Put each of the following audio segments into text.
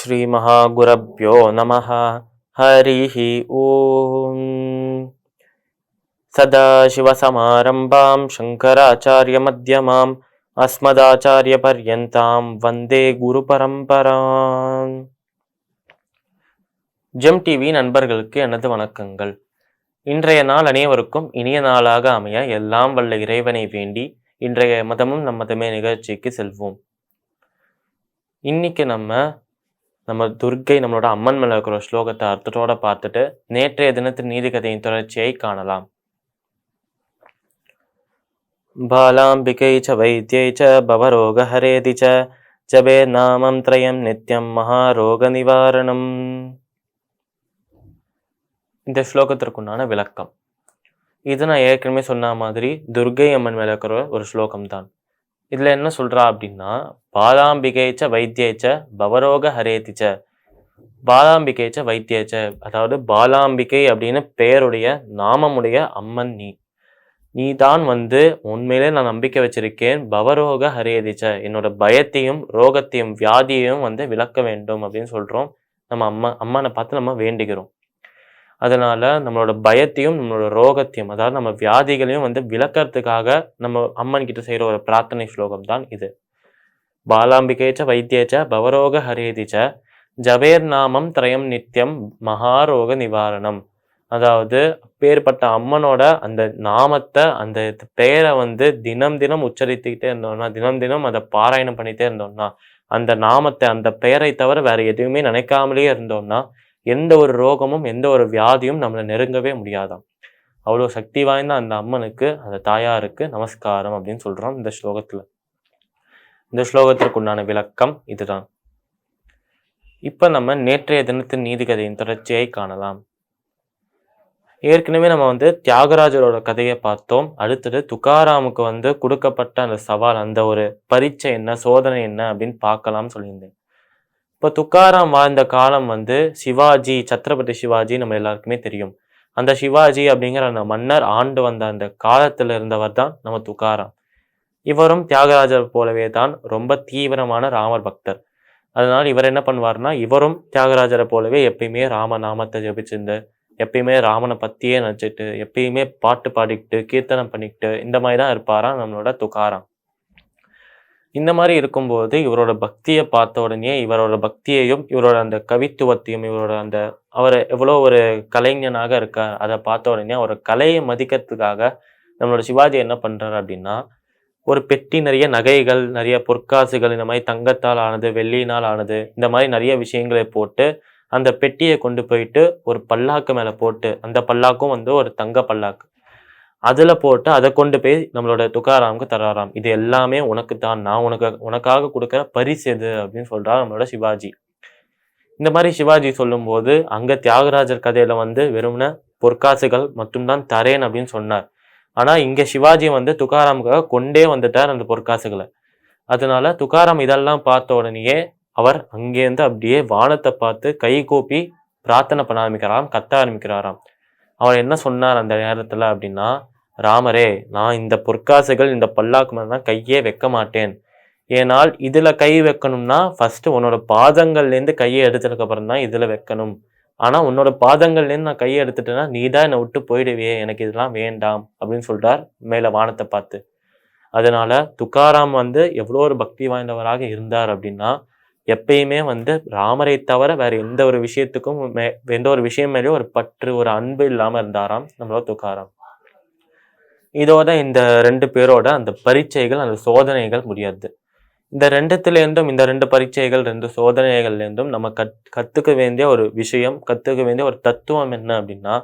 ஸ்ரீ மகாகுரப்யோ நமஹ. ஹரிஹி ஓம். சதாசிவசமாரம்பாம் சங்கராச்சாரிய மத்யமாம் அஸ்மதாச்சாரிய பர்யந்தாம் வந்தே குரு பரம்பராம். GeM TV நண்பர்களுக்கு எனது வணக்கங்கள். இன்றைய நாள் அனைவருக்கும் இனிய நாளாக அமைய எல்லாம் வல்ல இறைவனை வேண்டி இன்றைய மதமும் நம்மதமே நிகழ்ச்சிக்கு செல்வோம். இன்னைக்கு நம்ம துர்க்கை நம்மளோட அம்மன் மேல இருக்கிற ஸ்லோகத்தை அர்த்தத்தோட பார்த்துட்டு நேற்றைய தினத்தின் நீதி கதையின் தொடர்ச்சியை காணலாம். பாலாம்பிகை ச வைத்தியை ச பவரோக ஹரேதி ச ஜபே நாமம் த்ரயம் நித்யம் மகாரோக நிவாரணம். இந்த ஸ்லோகத்திற்குண்டான விளக்கம் இது நான் ஏற்கனவே சொன்ன மாதிரி துர்க்கை அம்மன் மேல இருக்கிற ஒரு ஸ்லோகம் தான். இதுல என்ன சொல்றா அப்படின்னா, பாலாம்பிகைச்ச வைத்தியச்ச பவரோக ஹரேதிச்ச. பாலாம்பிகைச்ச வைத்தியச்ச, அதாவது பாலாம்பிகை அப்படின்னு பெயருடைய நாமமுடைய அம்மன் நீ தான் உண்மையிலே நான் நம்பிக்கை வச்சிருக்கேன். பவரோக ஹரேதிச்ச, என்னோட பயத்தையும் ரோகத்தையும் வியாதியையும் விளக்க வேண்டும் அப்படின்னு சொல்றோம். நம்ம அம்மனை பார்த்து நம்ம வேண்டிக்கிறோம். அதனால நம்மளோட பயத்தையும் நம்மளோட ரோகத்தையும், அதாவது நம்ம வியாதிகளையும் விளக்கறதுக்காக நம்ம அம்மன் கிட்ட செய்யற ஒரு பிரார்த்தனை ஸ்லோகம் தான் இது. பாலாம்பிகேச்ச வைத்தியச்ச பவரோக ஹரேதிச்ச ஜவேர் நாமம் த்ரயம் நித்யம் மகாரோக நிவாரணம். அதாவது அப்பேற்பட்ட அம்மனோட அந்த நாமத்தை, அந்த பெயரை தினம் தினம் உச்சரித்துக்கிட்டே இருந்தோம்னா, தினம் தினம் அதை பாராயணம் பண்ணிட்டே இருந்தோம்னா, அந்த நாமத்தை அந்த பெயரை தவிர வேற எதுவுமே நினைக்காமலே இருந்தோம்னா எந்த ஒரு ரோகமும் எந்த ஒரு வியாதியும் நம்மளை நெருங்கவே முடியாதாம். அவ்வளோ சக்தி வாய்ந்த அந்த அம்மனுக்கு, அந்த தாயாருக்கு நமஸ்காரம் அப்படின்னு சொல்றோம் இந்த ஸ்லோகத்துல. இந்த ஸ்லோகத்திற்கு உண்டான விளக்கம் இதுதான். இப்ப நம்ம நேற்றைய தினத்தின் நீதிகதையின் தொடர்ச்சியை காணலாம். ஏற்கனவே நம்ம தியாகராஜரோட கதையை பார்த்தோம். அடுத்தது துக்காராமுக்கு கொடுக்கப்பட்ட அந்த சவால், அந்த ஒரு பரீட்சை என்ன, சோதனை என்ன அப்படின்னு பார்க்கலாம்னு சொல்லியிருந்தேன். இப்போ துக்காராம் வாழ்ந்த காலம் சிவாஜி, சத்ரபதி சிவாஜி நம்ம எல்லாருக்குமே தெரியும். அந்த சிவாஜி அப்படிங்கிற அந்த மன்னர் ஆண்டு வந்த அந்த காலத்துல இருந்தவர் தான் நம்ம துக்காராம். இவரும் தியாகராஜர் போலவே தான் ரொம்ப தீவிரமான ராமர் பக்தர். அதனால இவர் என்ன பண்ணுவார்னா, இவரும் தியாகராஜரை போலவே எப்பயுமே ராம நாமத்தை ஜபிச்சிருந்து, எப்பயுமே ராமனை பத்தியே நினைச்சிட்டு, எப்பயுமே பாட்டு பாடிக்கிட்டு கீர்த்தனம் பண்ணிக்கிட்டு இந்த மாதிரி தான் இருப்பாராம் நம்மளோட துக்காராம். இந்த மாதிரி இருக்கும்போது இவரோட பக்தியை பார்த்த உடனே, இவரோட பக்தியையும் இவரோட அந்த கவித்துவத்தையும், இவரோட அந்த அவர் எவ்வளோ ஒரு கலைஞனாக இருக்கார் அதை பார்த்த உடனே அவர் கலையை மதிக்கிறதுக்காக நம்மளோட சிவாஜி என்ன பண்றாரு அப்படின்னா, ஒரு பெட்டி நிறைய நகைகள், நிறைய பொற்காசுகள், இந்த மாதிரி தங்கத்தால் ஆனது, வெள்ளியினால் ஆனது, இந்த மாதிரி நிறைய விஷயங்களை போட்டு அந்த பெட்டியை கொண்டு போயிட்டு ஒரு பல்லாக்கு மேல போட்டு, அந்த பல்லாக்கும் ஒரு தங்க பல்லாக்கு, அதுல போட்டு அதை கொண்டு போய் நம்மளோட துக்காராமுக்கு தராராம். இது எல்லாமே உனக்கு தான், நான் உனக்காக கொடுக்குற பரிசு எது அப்படின்னு சொல்றாரு நம்மளோட சிவாஜி. இந்த மாதிரி சிவாஜி சொல்லும் போது அங்க தியாகராஜர் கதையில வெறும்ன பொற்காசுகள் மட்டும்தான் தரேன் அப்படின்னு சொன்னார். ஆனா இங்க சிவாஜி துக்காராமுக்காக கொண்டே வந்துட்டார் அந்த பொற்காசுகளை. அதனால துக்காராம் இதெல்லாம் பார்த்த உடனேயே அவர் அங்கேருந்து அப்படியே வானத்தை பார்த்து கை கூப்பி பிரார்த்தனை பண்ண ஆரம்பிக்கிறாராம், கத்த ஆரம்பிக்கிறாராம். அவர் என்ன சொன்னார் அந்த நேரத்துல அப்படின்னா, ராமரே, நான் இந்த பொற்காசுகள் இந்த பல்லாக்கு மேலாம் கையே வைக்க மாட்டேன். ஏனால் இதுல கை வைக்கணும்னா ஃபர்ஸ்ட் உன்னோட பாதங்கள்லேருந்து கையை எடுத்ததுக்கு அப்புறம் தான் இதுல வைக்கணும். ஆனா உன்னோட பாதங்கள்லேருந்து நான் கையை எடுத்துட்டேன்னா நீ தான் என்னை விட்டு போயிடுவே, எனக்கு இதெல்லாம் வேண்டாம் அப்படின்னு சொல்றார் மேல வானத்தை பார்த்து. அதனால துக்காராம் எவ்வளோ ஒரு பக்தி வாய்ந்தவராக இருந்தார் அப்படின்னா, எப்பயுமே ராமரை தவிர வேற எந்த ஒரு விஷயத்துக்கும் எந்த ஒரு விஷயம் மேலேயும் ஒரு பற்று, ஒரு அன்பு இல்லாம இருந்தாராம் நம்மளோட துக்காராம். இதோட இந்த ரெண்டு பேரோட அந்த பரீட்சைகள், அந்த சோதனைகள் முடியாது. இந்த ரெண்டுத்துலேருந்தும், இந்த ரெண்டு பரீட்சைகள், ரெண்டு சோதனைகள்லேருந்தும் நம்ம கத்துக்க வேண்டிய ஒரு விஷயம், கத்துக்க வேண்டிய ஒரு தத்துவம் என்ன அப்படின்னா,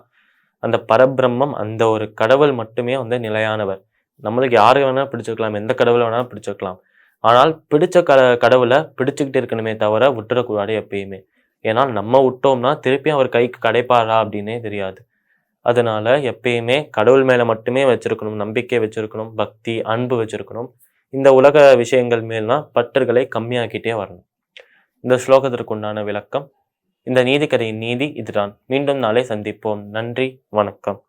அந்த பரபிரம்மம், அந்த ஒரு கடவுள் மட்டுமே நிலையானவர். நம்மளுக்கு யாரு வேணா பிடிச்சிருக்கலாம், எந்த கடவுளை வேணா பிடிச்சிருக்கலாம். ஆனால் பிடிச்ச கடவுளை பிடிச்சுக்கிட்டு இருக்கணுமே தவிர விட்டுறக்கூடாது எப்பயுமே. ஏன்னா நம்ம விட்டோம்னா திருப்பி அவர் கைக்கு கிடைப்பாரா அப்படின்னே தெரியாது. அதனால எப்பயுமே கடவுள் மேல மட்டுமே வச்சிருக்கணும், நம்பிக்கை வச்சிருக்கணும், பக்தி, அன்பு வச்சிருக்கணும். இந்த உலக விஷயங்கள் மேலாம் பற்றுகளை கம்மியாக்கிட்டே வரணும். இந்த ஸ்லோகத்திற்கு உண்டான விளக்கம், இந்த நீதி கதையின் நீதி இதுதான். மீண்டும் நாளை சந்திப்போம். நன்றி, வணக்கம்.